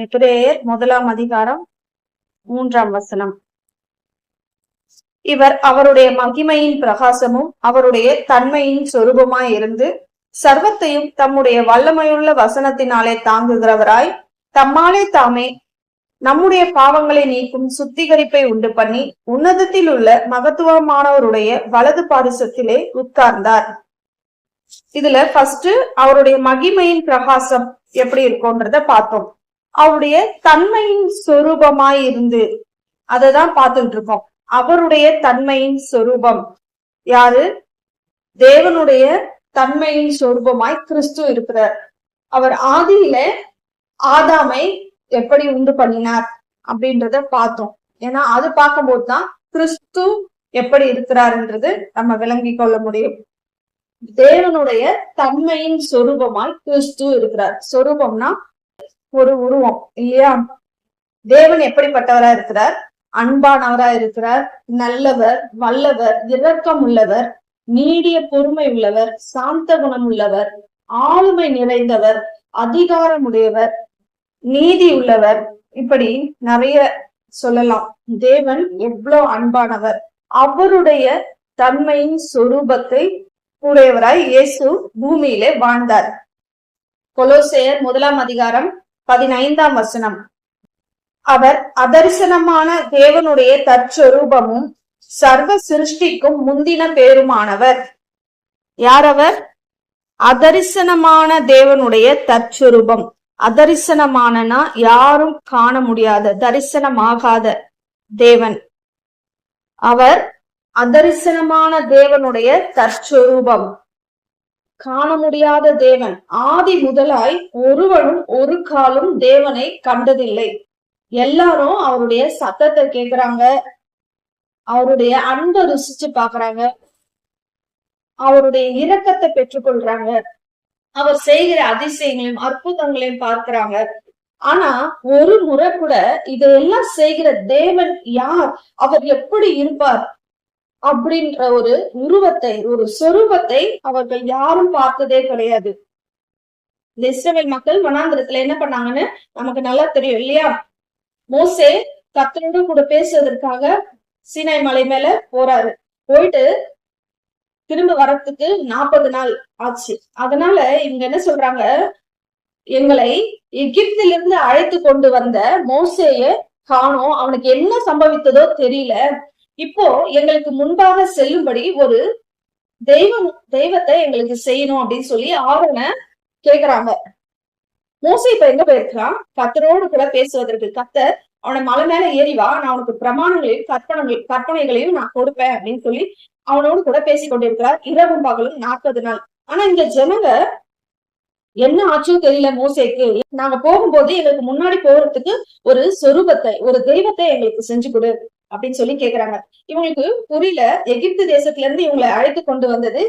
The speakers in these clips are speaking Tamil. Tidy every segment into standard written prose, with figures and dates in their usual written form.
எபிரேயர் 1 அதிகாரம் 3 இவர் அவருடைய மகிமையின் பிரகாசமும் அவருடைய தன்மையின் சொரூபமாய் இருந்து சர்வத்தையும் தம்முடைய வல்லமையுள்ள வசனத்தினாலே தாங்குகிறவராய் தம்மாலே தாமே நம்முடைய பாவங்களை நீக்கும் சுத்திகரிப்பை உண்டு பண்ணி உன்னதத்தில் உள்ள மகத்துவமானவருடைய வலது பாரிசத்திலே உட்கார்ந்தார். இதுல ஃபர்ஸ்ட் அவருடைய மகிமையின் பிரகாசம் எப்படி இருக்கும்ன்றத பார்த்தோம். அவருடைய தன்மையின் சொரூபமாய் இருந்து அததான் பார்த்துட்டு இருக்கோம். அவருடைய தன்மையின் சொரூபம் யாரு? தேவனுடைய தன்மையின் சொரூபமாய் கிறிஸ்து இருக்கிறார். அவர் ஆதியில ஆதாமை எப்படி உண்டு பண்ணினார் அப்படின்றத பார்த்தோம். ஏன்னா அது பார்க்கும்போது தான் கிறிஸ்து எப்படி இருக்கிறார்ன்றது நம்ம விளங்கி கொள்ள முடியும். தேவனுடைய தன்மையின் சொரூபமாய் கிறிஸ்து இருக்கிறார். சொரூபம்னா ஒரு உருவம் இல்லையா? தேவன் எப்படிப்பட்டவரா இருக்கிறார்? அன்பானவரா இருக்கிறார், நல்லவர், வல்லவர், இரக்கம் உள்ளவர், நீடிய பொறுமை உள்ளவர், சாந்த குணம் உள்ளவர், ஆளுமை நிறைந்தவர், அதிகாரமுடையவர், நீதி உள்ளவர், இப்படி நிறைய சொல்லலாம். தேவன் எவ்வளவு அன்பானவர். அவருடைய தன்மையின் சொரூபத்தை உடையவராய் இயேசு பூமியிலே வாழ்ந்தார். கொலோசையர் 1 அதிகாரம் 15 அவர் அதரிசனமான தேவனுடைய தற்சொரூபமும் சர்வ சிருஷ்டிக்கும் முந்தின பேருமானவர். யார் அவர்? அதரிசனமான தேவனுடைய தற்சொரூபம். அதரிசனமானனா யாரும் காண முடியாத, தரிசனமாகாத தேவன். அவர் அதரிசனமான தேவனுடைய தற்சொரூபம், காண முடியாத தேவன். ஆதி முதலாய் ஒருவனும் ஒரு காலும் தேவனை கண்டதில்லை. எல்லாரும் அவருடைய சத்தத்தை கேக்குறாங்க, அவருடைய அன்பை ருசிச்சு பாக்குறாங்க, அவருடைய இரக்கத்தை பெற்றுக்கொள்றாங்க, அவர் செய்கிற அதிசயங்களையும் அற்புதங்களையும் பார்க்கிறாங்க. ஆனா ஒரு முறை கூட இதையெல்லாம் செய்கிற தேவன் யார், அவர் எப்படி இருப்பார் அப்படின்ற ஒரு உருவத்தை, ஒரு சொரூபத்தை அவர்கள் யாரும் பார்த்ததே கிடையாது. இந்த இஸ்ரவேல் மக்கள் வனாந்திரத்துல என்ன பண்ணாங்கன்னு நமக்கு நல்லா தெரியும் இல்லையா? மோசே கர்த்தரோடு கூட பேசுவதற்காக சீனாய் மலை மேல போறாரு. போயிட்டு திரும்ப வரத்துக்கு 40 நாள் ஆச்சு. அதனால இவங்க என்ன சொல்றாங்க, எங்களை எகிப்திலிருந்து அழைத்து கொண்டு வந்த மோசேய காணோம், அவனுக்கு என்ன சம்பவித்ததோ தெரியல, இப்போ எங்களுக்கு முன்பாக செல்லும்படி ஒரு தெய்வத்தை எங்களுக்கு செய்யணும் அப்படின்னு சொல்லி ஆரோனை கேக்குறாங்க. மோசே இப்ப எங்க போயிருக்கிறான்? கர்த்தரோடு கூட பேசுவதற்கு. கர்த்தர் அவனை மலை மேல ஏறி வா, நான் அவனுக்கு பிரமாணங்களையும் கற்பனைகளையும் நான் கொடுப்பேன் அப்படின்னு சொல்லி அவனோடு கூட பேசி கொண்டிருக்கிறார் இரவும் பகலும் 40 நாள். ஆனா இந்த ஜனங்க என்ன ஆச்சும் தெரியல மோசேக்கு. நாங்க போகும்போது எங்களுக்கு முன்னாடி போறதுக்கு ஒரு சொரூபத்தை, ஒரு தெய்வத்தை எங்களுக்கு செஞ்சு கொடு அப்படின்னு சொல்லி கேக்குறாங்க. இவங்களுக்கு புரியல, எகிப்து தேசத்துல இருந்து இவங்களை அழைத்து கொண்டு வந்தது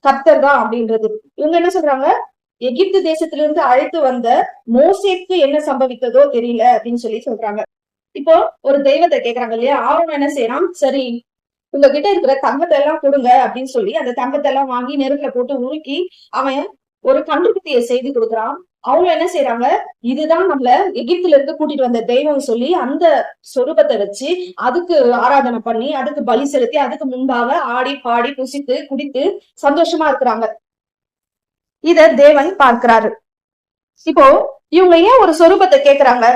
கர்த்தர் தான் அப்படின்றது. இவங்க என்ன சொல்றாங்க, எகிப்து தேசத்திலிருந்து அழைத்து வந்த மோசேக்கு என்ன சம்பவித்ததோ தெரியல அப்படின்னு சொல்லி சொல்றாங்க. இப்போ ஒரு தெய்வத்தை கேக்குறாங்க இல்லையா? ஆரோன் என்ன செய்யறான், சரி உங்ககிட்ட இருக்கிற தங்கத்தை எல்லாம் கொடுங்க அப்படின்னு சொல்லி அந்த தங்கத்தை எல்லாம் வாங்கி நெருப்புல போட்டு உருக்கி அவன் ஒரு கண்டுபிடிய செய்து கொடுக்குறான். அவங்க என்ன செய்யறாங்க, இதுதான் நம்மள எகிப்துல இருந்து கூட்டிட்டு வந்த தெய்வம் சொல்லி அந்த சொரூபத்தை வச்சு அதுக்கு ஆராதனை பண்ணி அதுக்கு பலி செலுத்தி அதுக்கு முன்பாக ஆடி பாடி புசித்து குடித்து சந்தோஷமா இருக்கிறாங்க. இத தேவன் பார்க்கிறாரு. இப்போ இவங்க ஏன் ஒரு சொரூபத்தை கேக்குறாங்க?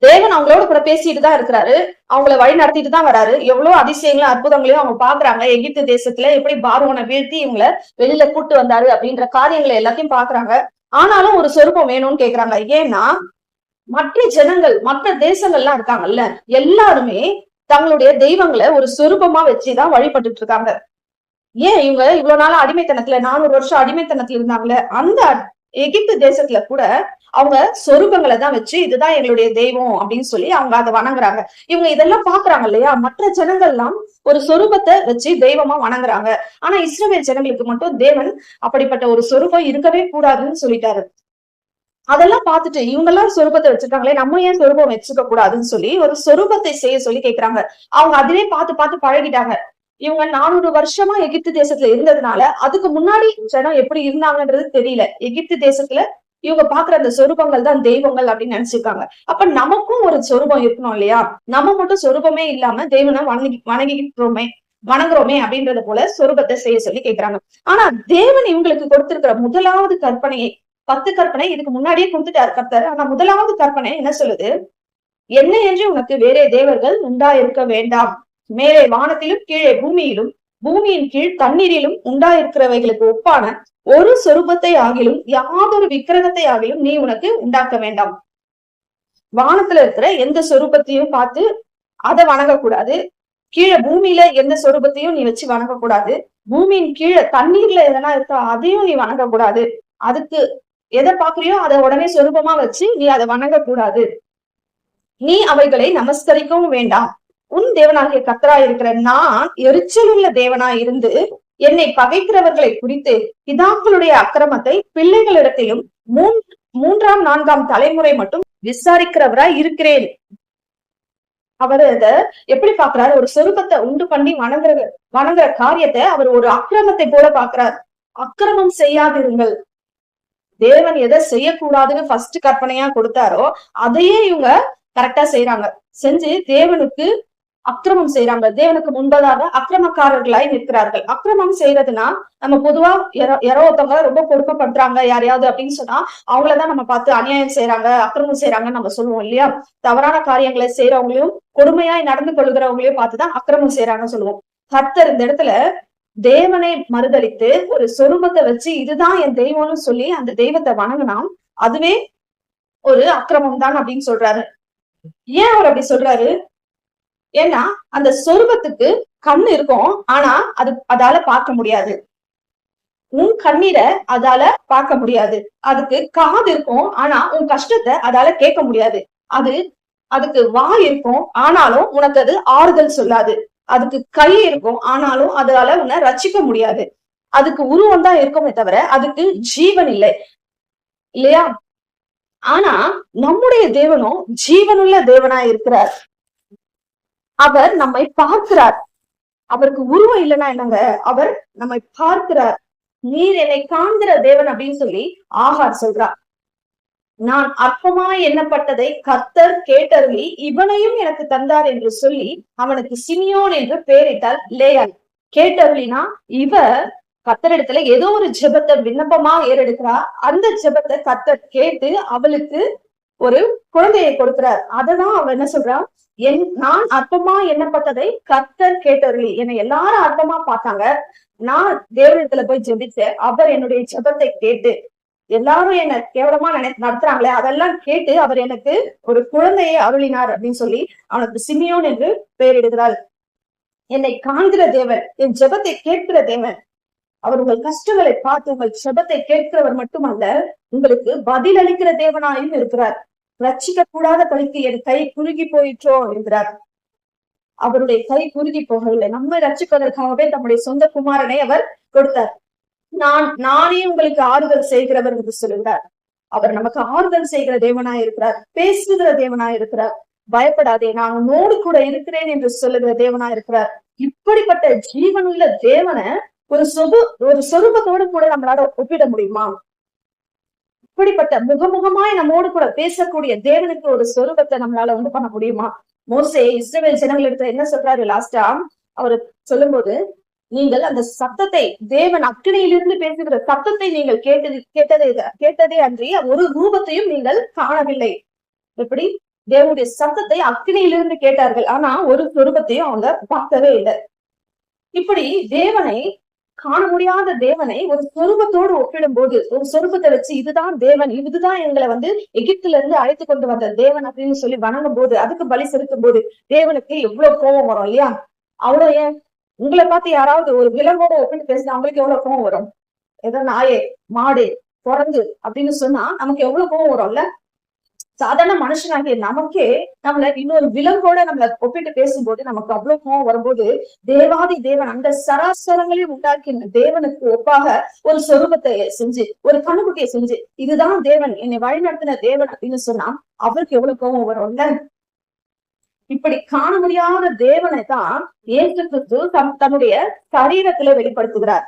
தேவன் அவங்களோட கூட பேசிட்டு தான் இருக்கிறாரு, அவங்கள வழி நடத்திட்டு தான் வராரு. எவ்வளவு அதிசயங்களும் அற்புதங்களையும் அவங்க பாக்குறாங்க. எகிப்து தேசத்துல எப்படி பார்வோனை வீழ்த்தி இவங்களை வெளியில கூட்டு வந்தாரு அப்படின்ற காரியங்களை எல்லாத்தையும் பாக்குறாங்க. ஆனாலும் ஒரு சொரூபம் வேணும்னு கேக்குறாங்க. ஏன்னா மற்ற ஜனங்கள், மற்ற தேசங்கள்லாம் இருக்காங்கல்ல, எல்லாருமே தங்களுடைய தெய்வங்களை ஒரு சொரூபமா வச்சுதான் வழிபட்டுட்டு இருக்காங்க. ஏன் இவங்க இவ்வளவு நாள் அடிமைத்தனத்துல 400 வருஷம் அடிமைத்தனத்துல இருந்தாங்களே, அந்த எகிப்து தேசத்துல கூட அவங்க சொரூபங்களை தான் வச்சு இதுதான் எங்களுடைய தெய்வம் அப்படின்னு சொல்லி அவங்க அதை வணங்குறாங்க. இவங்க இதெல்லாம் பாக்குறாங்க இல்லையா? மற்ற ஜனங்கள்லாம் ஒரு சொரூபத்தை வச்சு தெய்வமா வணங்குறாங்க. ஆனா இஸ்ரவேல் ஜனங்களுக்கு மட்டும் தேவன் அப்படிப்பட்ட ஒரு சொரூபம் இருக்கவே கூடாதுன்னு சொல்லிட்டாரு. அதெல்லாம் பார்த்துட்டு இவங்க எல்லாம் சொரூபத்தை வச்சிருக்காங்களே, நம்ம ஏன் சொரூபம் வச்சுக்க கூடாதுன்னு சொல்லி ஒரு சொரூபத்தை செய்ய சொல்லி கேக்குறாங்க. அவங்க அதிலே பார்த்து பார்த்து பழகிட்டாங்க. இவங்க 400 வருஷமா எகிப்து தேசத்துல இருந்ததுனால அதுக்கு முன்னாடி ஜனம் எப்படி இருந்தாங்கன்றது தெரியல. எகிப்து தேசத்துல இவங்க பாக்குற அந்த சொரூபங்கள் தான் தெய்வங்கள் அப்படின்னு நினைச்சிருக்காங்க. அப்ப நமக்கும் ஒரு சொரூபம் இருக்கணும் இல்லையா? நம்ம மட்டும் சொரூபமே இல்லாம தேவனை வணங்குறோமே அப்படின்றத போல சொரூபத்தை செய்ய சொல்லி கேட்கிறாங்க. ஆனா தேவன் இவங்களுக்கு கொடுத்திருக்கிற முதலாவது கற்பனையை, 10 கற்பனை இதுக்கு முன்னாடியே கொடுத்துட்டாரு கர்த்தர். ஆனா முதலாவது கற்பனை என்ன சொல்லுது? என்னை என்று உனக்கு வேறே தேவர்கள் உண்டாயிருக்க வேண்டாம். மேலே வானத்திலும் கீழே பூமியிலும் பூமியின் கீழ் தண்ணீரிலும் உண்டாயிருக்கிறவைகளுக்கு ஒப்பான ஒரு சொரூபத்தை ஆகிலும் யாதொரு விக்கிரகத்தை ஆகிலும் நீ உனக்கு உண்டாக்க வேண்டாம். வானத்துல இருக்கிற எந்த சொரூபத்தையும் பார்த்து அதை வணங்கக்கூடாது. கீழே பூமியில எந்த சொரூபத்தையும் நீ வச்சு வணங்கக்கூடாது. பூமியின் கீழே தண்ணீர்ல எதனா இருக்கா அதையும் நீ வணங்கக்கூடாது. அதுக்கு எதை பாக்குறியோ அதை உடனே சொரூபமா வச்சு நீ அதை வணங்கக்கூடாது. நீ அவைகளை நமஸ்கரிக்கவும் வேண்டாம். உன் தேவனாகிய கர்த்தராய் இருக்கிற நான் எரிச்சல் உள்ள தேவனாய் இருந்து என்னை பகைக்கிறவர்களை குறித்து பிதாக்களுடைய அக்கிரமத்தை பிள்ளைகளிடத்திலும் மூன்றாம் 4ஆம் தலைமுறை மட்டும் விசாரிக்கிறவராய் இருக்கிறேன். அவர் அத எப்படி பாக்குறாரு? ஒரு சொரூபத்தை உண்டு பண்ணி வணங்குற காரியத்தை அவர் ஒரு அக்கிரமத்தை போல பாக்குறார். அக்கிரமம் செய்யாதிருங்கள். தேவன் எதை செய்யக்கூடாதுன்னு ஃபர்ஸ்ட் கற்பனையா கொடுத்தாரோ அதையே இவங்க கரெக்டா செய்யறாங்க. செஞ்சு தேவனுக்கு அக்கிரமம் செய்யறாங்க. தேவனுக்கு முன்பதாக அக்கிரமக்காரர்களாய் நிற்கிறார்கள். அக்கிரமம் செய்யறதுன்னா நம்ம பொதுவா யாரோ ஒருத்தவங்க ரொம்ப கொடுமைப்படுறாங்க யாரையாவது அப்படின்னு சொன்னா அவங்களதான் நம்ம பார்த்து அநியாயம் செய்யறாங்க, அக்கிரமம் செய்யறாங்கன்னு நம்ம சொல்லுவோம் இல்லையா? தவறான காரியங்களை செய்யறவங்களையும் கொடுமையாய் நடந்து கொள்கிறவங்களையும் பார்த்துதான் அக்கிரமம் செய்யறாங்கன்னு சொல்லுவோம். கர்த்தர் இந்த இடத்துல தேவனை மறுதலித்து ஒரு சொரூபத்தை வச்சு இதுதான் என் தெய்வம்னு சொல்லி அந்த தெய்வத்தை வணங்கினா அதுவே ஒரு அக்கிரமம் தான் அப்படின்னு சொல்றாரு. ஏன் அவர் அப்படி சொல்றாரு? ஏன்னா அந்த சொரூபத்துக்கு கண்ணு இருக்கும், ஆனா அதால பார்க்க முடியாது. உன் கண்ணீரை அதால பார்க்க முடியாது. அதுக்கு காது இருக்கும், ஆனா உன் கஷ்டத்தை அதால கேட்க முடியாது. அதுக்கு வாய் இருக்கும், ஆனாலும் உனக்கு அது ஆறுதல் சொல்லாது. அதுக்கு கை இருக்கும், ஆனாலும் அதால உன்னை ரட்சிக்க முடியாது. அதுக்கு உருவம் தான் இருக்குமே தவிர அதுக்கு ஜீவன் இல்லை இல்லையா? ஆனா நம்முடைய தேவனும் ஜீவனுள்ள தேவனா இருக்கிறார். அவர் நம்மை பார்க்கிறார். அவருக்கு உருவம் இல்லைன்னா என்னங்க, அவர் நம்மை பார்க்கிறார். நீர் என்னை காண்கிற தேவன் அப்படின்னு சொல்லி ஆகார் சொல்றார். நான் அற்பமாய் எண்ணப்பட்டதை கர்த்தர் கேட்டருளி இவனையும் எனக்கு தந்தார் என்று சொல்லி அவனுக்கு சிமியோன் என்று பெயரிட்டாள் லேயாள். கேட்டருளினா இவ கர்த்தரிடத்துல ஏதோ ஒரு ஜெபத்தை விண்ணப்பமா ஏறெடுக்கிறா. அந்த ஜெபத்தை கர்த்தர் கேட்டு அவளுக்கு ஒரு குழந்தையை கொடுக்கிறார். அததான் அவ என்ன சொல்றா? நான் அற்பமா எண்ணப்பட்டதை கர்த்தர் கேட்டருளி. என்னை எல்லாரும் அற்பமா பார்த்தாங்க, நான் தேவனிடத்துல போய் ஜெபிச்சேன். அவர் என்னுடைய ஜெபத்தை கேட்டு எல்லாரும் என்ன கேவலமா நடத்துறாங்களே அதெல்லாம் கேட்டு அவர் எனக்கு ஒரு குழந்தையை அருளினார் அப்படின்னு சொல்லி அவனுக்கு சிமியோன் என்று பெயரிடுகிறாள். என்னை காண்கிற தேவன், என் ஜெபத்தை கேட்கிற தேவன். அவர் உங்கள் கஷ்டங்களை பார்த்து உங்கள் ஜெபத்தை கேட்கிறவர் மட்டுமல்ல, உங்களுக்கு பதில் அளிக்கிற தேவனாயும் இருக்கிறார். ரட்சிக்க கூடாத பழிக்கு என் கை குறுகி போயிற்றோ என்கிறார். அவருடைய கை குறுகி போகவில்லை. நம்மை ரட்சிப்பதற்காகவே தம்முடைய சொந்த குமாரனை அவர் கொடுத்தார். நானே உங்களுக்கு ஆறுதல் செய்கிறவர் என்று சொல்கிறார். அவர் நமக்கு ஆறுதல் செய்கிற தேவனாய் இருக்கிறார், பேசுகிற தேவனாய் இருக்கிறார். பயப்படாதே, நான் உன்னோடு கூட இருக்கிறேன் என்று சொல்லுகிற தேவனாய் இருக்கிறார். இப்படிப்பட்ட ஜீவனுள்ள தேவனை ஒரு சொரூபத்தோடு கூட நம்மளால ஒப்பிட முடியுமா? இப்படிப்பட்ட முகமுகமாய் நம்மோடு கூட பேசக்கூடிய தேவனுக்கு ஒரு சொரூபத்தை நம்மளால உண்டு பண்ண முடியுமா? மோசே இஸ்ரவேல் ஜனங்களிடத்துல என்ன சொல்றாரு லாஸ்டா? அவரு சொல்லும் போது, நீங்கள் அந்த சத்தத்தை, தேவன் அக்கினியிலிருந்து பேசுகிற சத்தத்தை நீங்கள் கேட்டதே அன்றி ஒரு ரூபத்தையும் நீங்கள் காணவில்லை. எப்படி? தேவனுடைய சத்தத்தை அக்கினியிலிருந்து கேட்டார்கள், ஆனா ஒரு சொரூபத்தையும் அவங்க பார்க்கவே இல்லை. இப்படி தேவனை காண முடியாத தேவனை ஒரு சொரூபத்தோடு ஒப்பிடும் போது, ஒரு சொரூபத்தை வச்சு இதுதான் தேவன், இதுதான் எங்களை எகிப்துல இருந்து அழைத்து கொண்டு வந்த தேவன் அப்படின்னு சொல்லி வணங்கும் போது, அதுக்கு பலி செலுத்தும் போது தேவனுக்கு எவ்வளவு கோபம் வரும் இல்லையா? அவ்வளவு ஏன் உங்களை பார்த்து யாராவது ஒரு விலங்கோட ஒப்பிட்டு பேசினா அவங்களுக்கு எவ்வளவு கோபம் வரும்? ஏதோ நாயே, மாடு, குரங்கு அப்படின்னு சொன்னா நமக்கு எவ்வளவு கோபம் வரும்ல? சாதாரண மனுஷனாகிய நமக்கே இன்னொரு விலங்கோட ஒப்பிட்டு பேசும்போது நமக்கு அவ்வளவு கோபம் வரும்போது, தேவாதி தேவன் அந்த சராசரங்களையும் உண்டாக்கின தேவனுக்கு ஒப்பாக ஒரு சொரூபத்தை செஞ்சு, ஒரு கண்ணுக்குட்டியை செஞ்சு, இதுதான் தேவன், என்னை வழி நடத்தின தேவன் அப்படின்னு சொன்னா அவருக்கு எவ்வளவு கோபம் வரும்ல? இப்படி காண முடியாத தேவனை தான் இயேசு கிறிஸ்து தன்னுடைய சரீரத்துல வெளிப்படுத்துகிறார்.